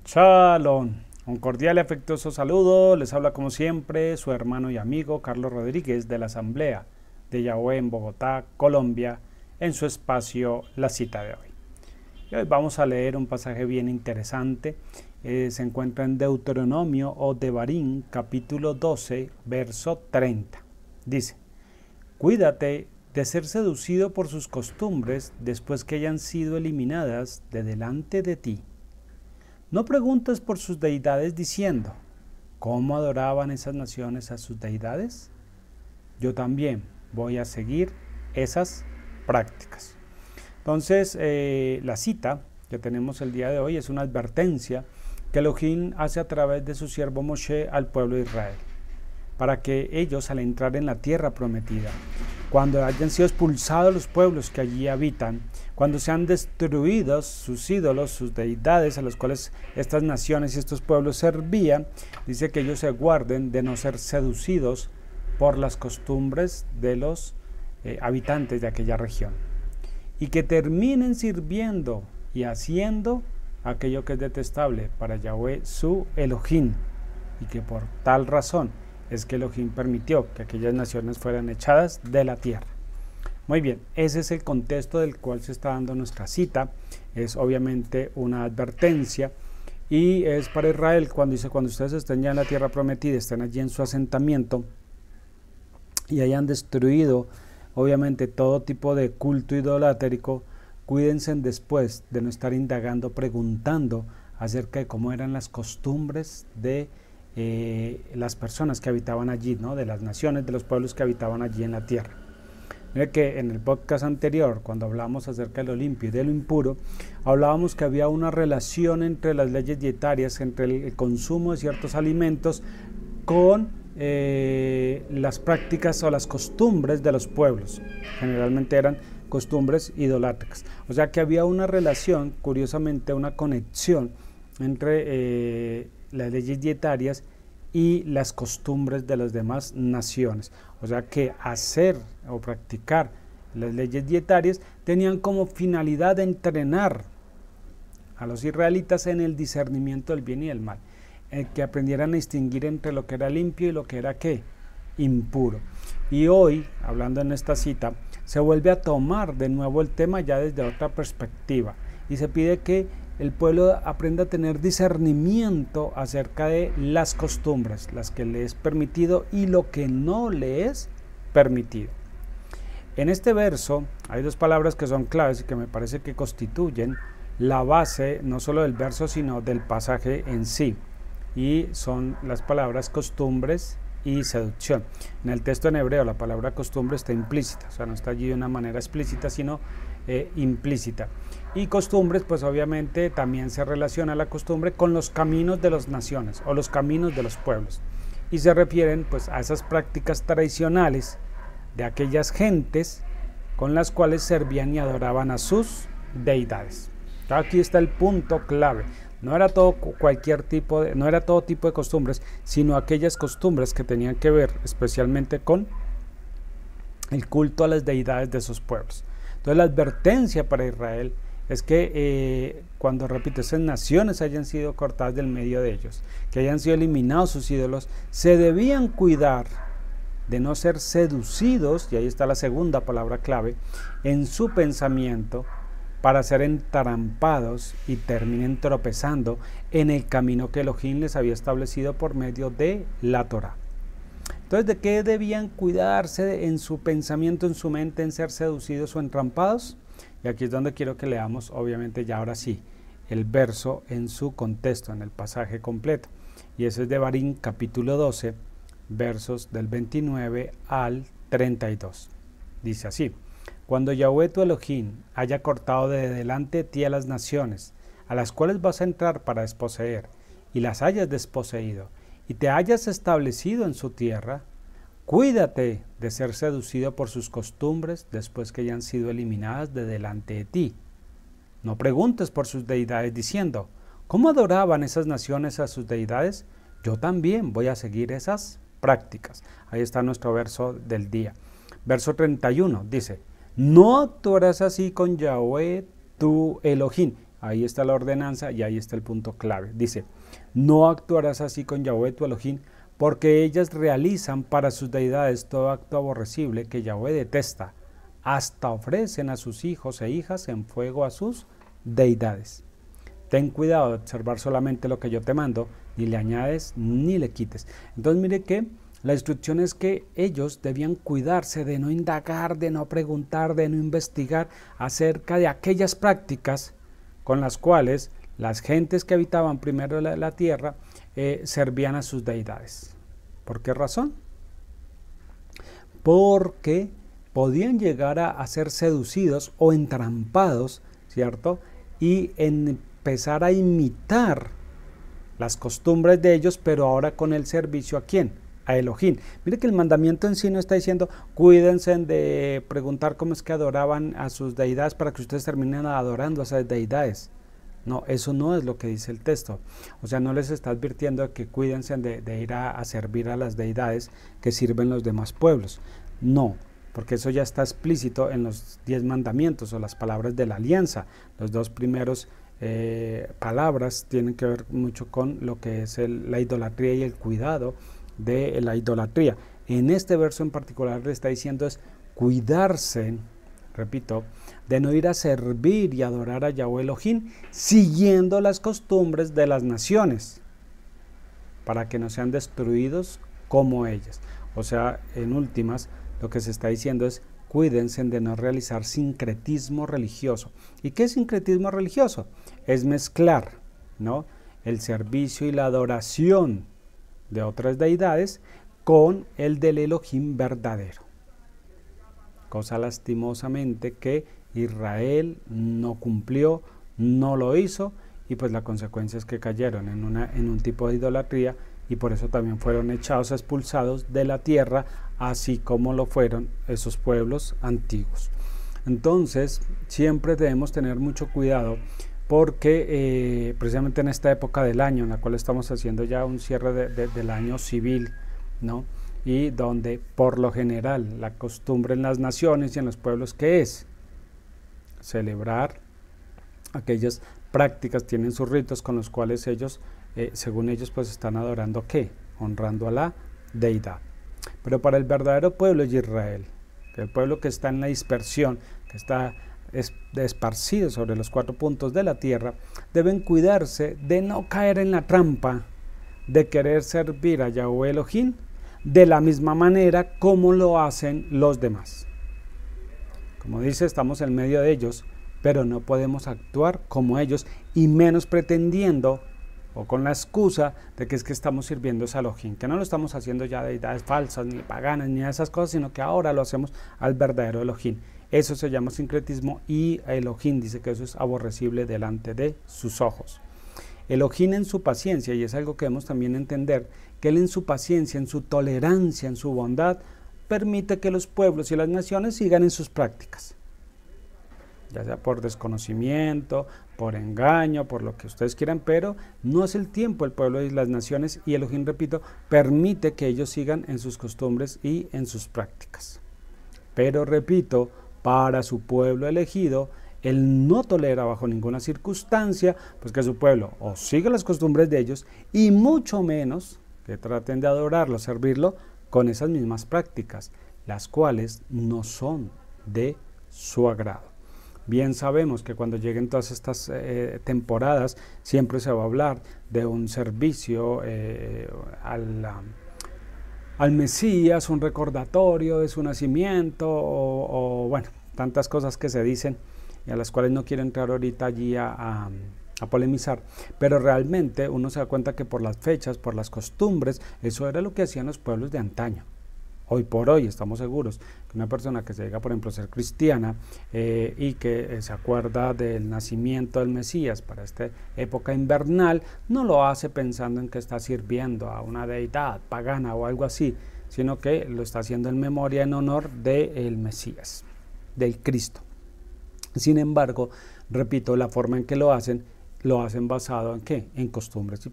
Shalom, un cordial y afectuoso saludo, les habla como siempre su hermano y amigo Carlos Rodríguez de la Asamblea de Yahweh en Bogotá, Colombia, en su espacio La Cita de hoy. Y hoy vamos a leer un pasaje bien interesante, se encuentra en Deuteronomio o Devarim, capítulo 12, verso 30. Dice: cuídate de ser seducido por sus costumbres después que hayan sido eliminadas de delante de ti. No preguntes por sus deidades diciendo, ¿cómo adoraban esas naciones a sus deidades? Yo también voy a seguir esas prácticas. Entonces, la cita que tenemos el día de hoy es una advertencia que Elohim hace a través de su siervo Moshe al pueblo de Israel, para que ellos, al entrar en la tierra prometida, cuando hayan sido expulsados los pueblos que allí habitan, cuando sean destruidos sus ídolos, sus deidades a los cuales estas naciones y estos pueblos servían, dice que ellos se guarden de no ser seducidos por las costumbres de los habitantes de aquella región, y que terminen sirviendo y haciendo aquello que es detestable para Yahweh su Elohim, y que por tal razón es que Elohim permitió que aquellas naciones fueran echadas de la tierra. Muy bien, ese es el contexto del cual se está dando nuestra cita. Es obviamente una advertencia y es para Israel cuando dice: cuando ustedes estén ya en la tierra prometida, estén allí en su asentamiento y hayan destruido obviamente todo tipo de culto idolátrico, cuídense después de no estar indagando, preguntando acerca de cómo eran las costumbres de las personas que habitaban allí, ¿no? De las naciones, de los pueblos que habitaban allí en la tierra. Mire que en el podcast anterior, cuando hablamos acerca de lo limpio y de lo impuro, hablábamos que había una relación entre las leyes dietarias, entre el consumo de ciertos alimentos con las prácticas o las costumbres de los pueblos. Generalmente eran costumbres idolátricas. O sea que había una relación, curiosamente una conexión entre las leyes dietarias y las costumbres de las demás naciones. O sea que hacer o practicar las leyes dietarias tenían como finalidad de entrenar a los israelitas en el discernimiento del bien y del mal, que aprendieran a distinguir entre lo que era limpio y lo que era ¿qué? Impuro. Y hoy, hablando en esta cita, se vuelve a tomar de nuevo el tema ya desde otra perspectiva y se pide que el pueblo aprenda a tener discernimiento acerca de las costumbres, las que le es permitido y lo que no le es permitido. En este verso hay dos palabras que son claves y que me parece que constituyen la base no solo del verso sino del pasaje en sí, y son las palabras costumbres y seducción. En el texto en hebreo la palabra costumbre está implícita, o sea, no está allí de una manera explícita sino implícita. Y costumbres, pues obviamente también se relaciona la costumbre con los caminos de las naciones o los caminos de los pueblos, y se refieren pues a esas prácticas tradicionales de aquellas gentes con las cuales servían y adoraban a sus deidades. Aquí está el punto clave. No era todo tipo de costumbres, sino aquellas costumbres que tenían que ver especialmente con el culto a las deidades de esos pueblos. Entonces la advertencia para Israel es que cuando, repito, esas naciones hayan sido cortadas del medio de ellos, que hayan sido eliminados sus ídolos, se debían cuidar de no ser seducidos, y ahí está la segunda palabra clave, en su pensamiento, para ser entrampados y terminen tropezando en el camino que Elohim les había establecido por medio de la Torá. Entonces, ¿de qué debían cuidarse en su pensamiento, en su mente, en ser seducidos o entrampados? Y aquí es donde quiero que leamos, obviamente ya ahora sí, el verso en su contexto, en el pasaje completo. Y ese es de Devarim, capítulo 12, versos del 29 al 32. Dice así: cuando Yahweh tu Elohim haya cortado de delante de ti a las naciones, a las cuales vas a entrar para desposeer, y las hayas desposeído, y te hayas establecido en su tierra, cuídate de ser seducido por sus costumbres después que hayan sido eliminadas de delante de ti. No preguntes por sus deidades diciendo, ¿cómo adoraban esas naciones a sus deidades? Yo también voy a seguir esas prácticas. Ahí está nuestro verso del día. Verso 31 dice: no actuarás así con Yahweh tu Elohim. ahí está la ordenanza y ahí está el punto clave. Dice, no actuarás así con Yahweh tu Elohim, porque ellas realizan para sus deidades todo acto aborrecible que Yahweh detesta, hasta ofrecen a sus hijos e hijas en fuego a sus deidades. Ten cuidado de observar solamente lo que yo te mando, ni le añades ni le quites. Entonces mire que la instrucción es que ellos debían cuidarse de no indagar, de no preguntar, de no investigar acerca de aquellas prácticas con las cuales las gentes que habitaban primero la tierra servían a sus deidades. ¿Por qué razón? Porque podían llegar a ser seducidos o entrampados, ¿cierto? Y empezar a imitar las costumbres de ellos, pero ahora con el servicio ¿a quién? A Elohim. Mire que el mandamiento en sí no está diciendo cuídense de preguntar cómo es que adoraban a sus deidades para que ustedes terminen adorando a esas deidades. No, eso no es lo que dice el texto. O sea, no les está advirtiendo que cuídense de ir a servir a las deidades que sirven los demás pueblos. No, porque eso ya está explícito en los 10 mandamientos o las palabras de la alianza. Los dos primeros palabras tienen que ver mucho con lo que es la idolatría y el cuidado de la idolatría. En este verso en particular le está diciendo es cuidarse, repito, de no ir a servir y adorar a Yahweh Elohim siguiendo las costumbres de las naciones para que no sean destruidos como ellas. O sea, en últimas, lo que se está diciendo es cuídense de no realizar sincretismo religioso. ¿Y qué es sincretismo religioso? Es mezclar, ¿no?, el servicio y la adoración de otras deidades con el del Elohim verdadero. Cosa lastimosamente que Israel no cumplió, no lo hizo, y pues la consecuencia es que cayeron en un tipo de idolatría, y por eso también fueron echados, expulsados de la tierra, así como lo fueron esos pueblos antiguos. Entonces siempre debemos tener mucho cuidado, porque precisamente en esta época del año en la cual estamos haciendo ya un cierre del año civil, ¿no?, y donde por lo general la costumbre en las naciones y en los pueblos que es celebrar aquellas prácticas, tienen sus ritos con los cuales ellos, según ellos, pues están adorando ¿qué? Honrando a la deidad. Pero para el verdadero pueblo de Israel, el pueblo que está en la dispersión, que está esparcido sobre los 4 puntos de la tierra, deben cuidarse de no caer en la trampa de querer servir a Yahweh Elohim de la misma manera como lo hacen los demás. Como dice, estamos en medio de ellos, pero no podemos actuar como ellos, y menos pretendiendo o con la excusa de que es que estamos sirviendo a Elohim, que no lo estamos haciendo ya de deidades falsas, ni paganas, ni de esas cosas, sino que ahora lo hacemos al verdadero Elohim. Eso se llama sincretismo, y Elohim dice que eso es aborrecible delante de sus ojos. Elohim en su paciencia, y es algo que debemos también entender, que Él en su paciencia, en su tolerancia, en su bondad, permite que los pueblos y las naciones sigan en sus prácticas, ya sea por desconocimiento, por engaño, por lo que ustedes quieran, pero no es el tiempo el pueblo y las naciones, y Elohim, repito, permite que ellos sigan en sus costumbres y en sus prácticas. Pero repito, para su pueblo elegido, Él no tolera bajo ninguna circunstancia pues que su pueblo o siga las costumbres de ellos, y mucho menos que traten de adorarlo, servirlo con esas mismas prácticas, las cuales no son de su agrado. Bien sabemos que cuando lleguen todas estas temporadas, siempre se va a hablar de un servicio al Mesías, un recordatorio de su nacimiento, o bueno, tantas cosas que se dicen y a las cuales no quiero entrar ahorita allí a polemizar, pero realmente uno se da cuenta que por las fechas, por las costumbres, eso era lo que hacían los pueblos de antaño. Hoy por hoy estamos seguros que una persona que se llega, por ejemplo, a ser cristiana y que se acuerda del nacimiento del Mesías para esta época invernal, no lo hace pensando en que está sirviendo a una deidad pagana o algo así, sino que lo está haciendo en memoria, en honor del Mesías, del Cristo. Sin embargo, repito, la forma en que lo hacen basado en ¿qué? En costumbres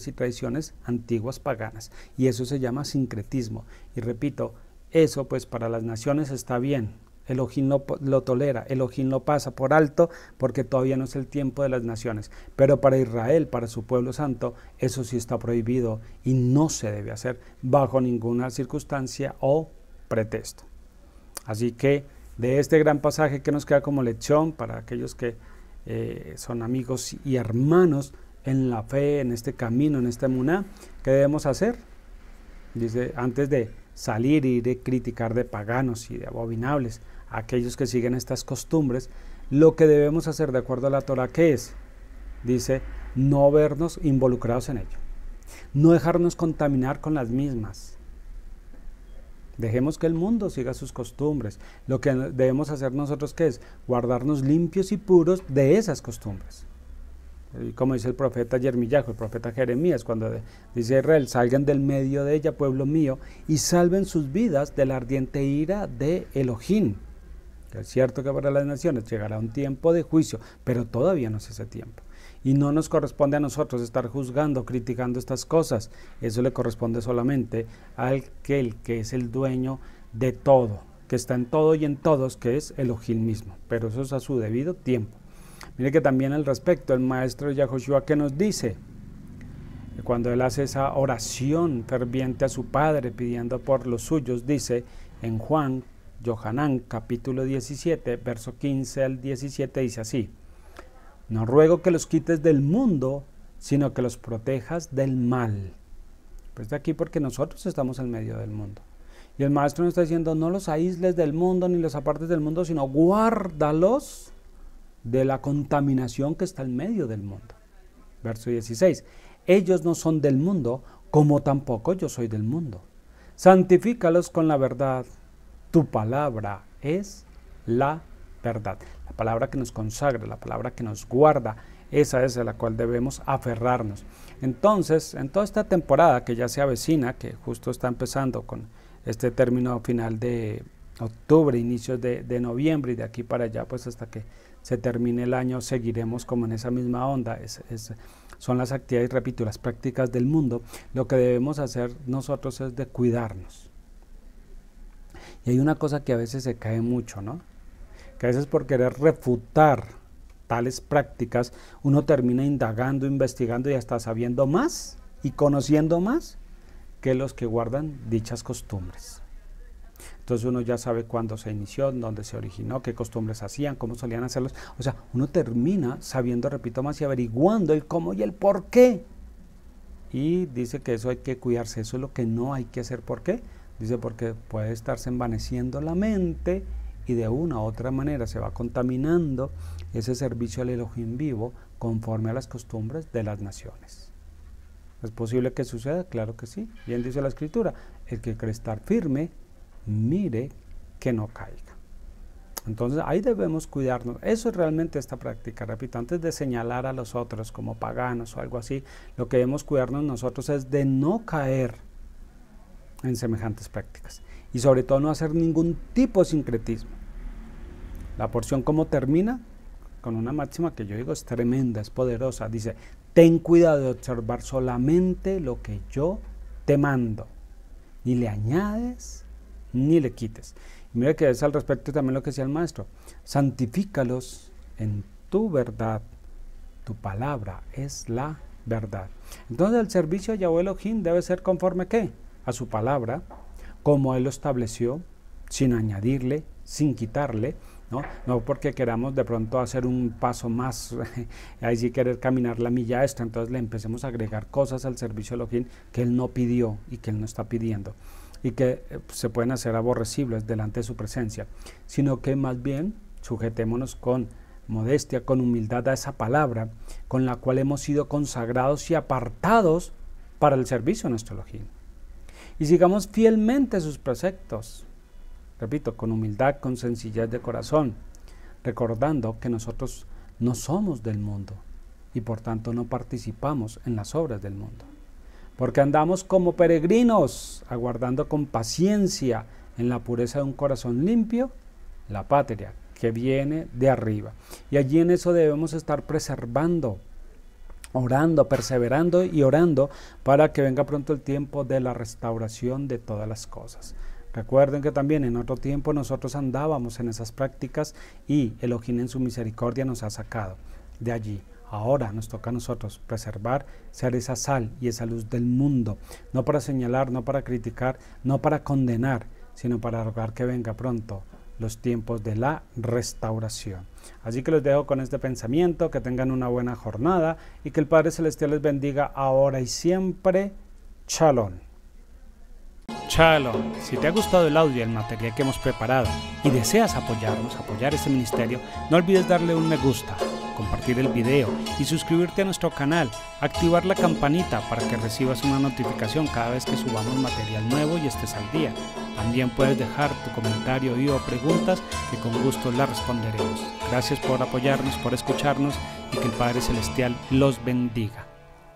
y tradiciones antiguas paganas, y eso se llama sincretismo. Y repito, eso pues para las naciones está bien, Elohim lo tolera, Elohim lo pasa por alto porque todavía no es el tiempo de las naciones. Pero para Israel, para su pueblo santo, eso sí está prohibido y no se debe hacer bajo ninguna circunstancia o pretexto. Así que de este gran pasaje que nos queda como lección para aquellos que son amigos y hermanos en la fe, en este camino, en esta emuná, ¿qué debemos hacer? Dice, antes de salir y de criticar de paganos y de abominables a aquellos que siguen estas costumbres, lo que debemos hacer de acuerdo a la Torah, ¿qué es? Dice, no vernos involucrados en ello, no dejarnos contaminar con las mismas. Dejemos que el mundo siga sus costumbres. Lo que debemos hacer nosotros, ¿qué es? Guardarnos limpios y puros de esas costumbres. Y como dice el profeta Yermiyahu, el profeta Jeremías, cuando dice a Israel, salgan del medio de ella, pueblo mío, y salven sus vidas de la ardiente ira de Elohim. Es cierto que para las naciones llegará un tiempo de juicio, pero todavía no es ese tiempo. Y no nos corresponde a nosotros estar juzgando, criticando estas cosas. Eso le corresponde solamente a aquel que es el dueño de todo, que está en todo y en todos, que es Elohim mismo. Pero eso es a su debido tiempo. Mire que también al respecto, el maestro Yahoshua que nos dice, que cuando él hace esa oración ferviente a su Padre pidiendo por los suyos, dice en Juan, Yohanan, capítulo 17, verso 15 al 17, dice así, no ruego que los quites del mundo, sino que los protejas del mal. Pues de aquí porque nosotros estamos en medio del mundo. Y el maestro nos está diciendo, no los aísles del mundo, ni los apartes del mundo, sino guárdalos de la contaminación que está en medio del mundo. Verso 16, ellos no son del mundo, como tampoco yo soy del mundo. Santifícalos con la verdad, tu palabra es la verdad. La palabra que nos consagra, la palabra que nos guarda, esa es a la cual debemos aferrarnos. Entonces, en toda esta temporada que ya se avecina, que justo está empezando con este término final de octubre, inicios de noviembre, y de aquí para allá, pues hasta que se termine el año, seguiremos como en esa misma onda. Son las actividades, repito, las prácticas del mundo. Lo que debemos hacer nosotros es de cuidarnos. Y hay una cosa que a veces se cae mucho, ¿no? Que a veces por querer refutar tales prácticas, uno termina indagando, investigando y hasta sabiendo más y conociendo más que los que guardan dichas costumbres. Entonces uno ya sabe cuándo se inició, dónde se originó, qué costumbres hacían, cómo solían hacerlos. O sea, uno termina sabiendo, repito más, y averiguando el cómo y el por qué. Y dice que eso hay que cuidarse, eso es lo que no hay que hacer. ¿Por qué? Dice porque puede estarse envaneciendo la mente y de una u otra manera se va contaminando ese servicio al Elohim vivo conforme a las costumbres de las naciones. ¿Es posible que suceda? Claro que sí. Bien dice la Escritura, el que cree estar firme, mire que no caiga. Entonces ahí debemos cuidarnos. Eso es realmente esta práctica. Repito, antes de señalar a los otros como paganos o algo así, lo que debemos cuidarnos nosotros es de no caer en semejantes prácticas y sobre todo no hacer ningún tipo de sincretismo. La porción como termina con una máxima que yo digo es tremenda, es poderosa. Dice, ten cuidado de observar solamente lo que yo te mando, ni le añades ni le quites. Y mira que es al respecto también lo que decía el maestro, santifícalos en tu verdad, tu palabra es la verdad. Entonces el servicio a Yahweh Elohim debe ser conforme ¿qué? A su palabra, como él lo estableció, sin añadirle, sin quitarle, no porque queramos de pronto hacer un paso más, ahí sí querer caminar la milla extra, entonces le empecemos a agregar cosas al servicio de Elohim que él no pidió y que él no está pidiendo y que se pueden hacer aborrecibles delante de su presencia, sino que más bien sujetémonos con modestia, con humildad a esa palabra con la cual hemos sido consagrados y apartados para el servicio a nuestro Elohim. Y sigamos fielmente sus preceptos, repito, con humildad, con sencillez de corazón, recordando que nosotros no somos del mundo y por tanto no participamos en las obras del mundo. Porque andamos como peregrinos, aguardando con paciencia en la pureza de un corazón limpio, la patria que viene de arriba. Y allí en eso debemos estar preservando, orando, perseverando y orando para que venga pronto el tiempo de la restauración de todas las cosas. Recuerden que también en otro tiempo nosotros andábamos en esas prácticas y Elohim en su misericordia nos ha sacado de allí. Ahora nos toca a nosotros preservar, ser esa sal y esa luz del mundo, no para señalar, no para criticar, no para condenar, sino para rogar que venga pronto los tiempos de la restauración. Así que los dejo con este pensamiento, que tengan una buena jornada y que el Padre Celestial les bendiga ahora y siempre. Shalom. Shalom. Si te ha gustado el audio y el material que hemos preparado y deseas apoyarnos, apoyar este ministerio, no olvides darle un me gusta, compartir el video y suscribirte a nuestro canal, activar la campanita para que recibas una notificación cada vez que subamos material nuevo y estés al día. También puedes dejar tu comentario y o preguntas que con gusto las responderemos. Gracias por apoyarnos, por escucharnos y que el Padre Celestial los bendiga.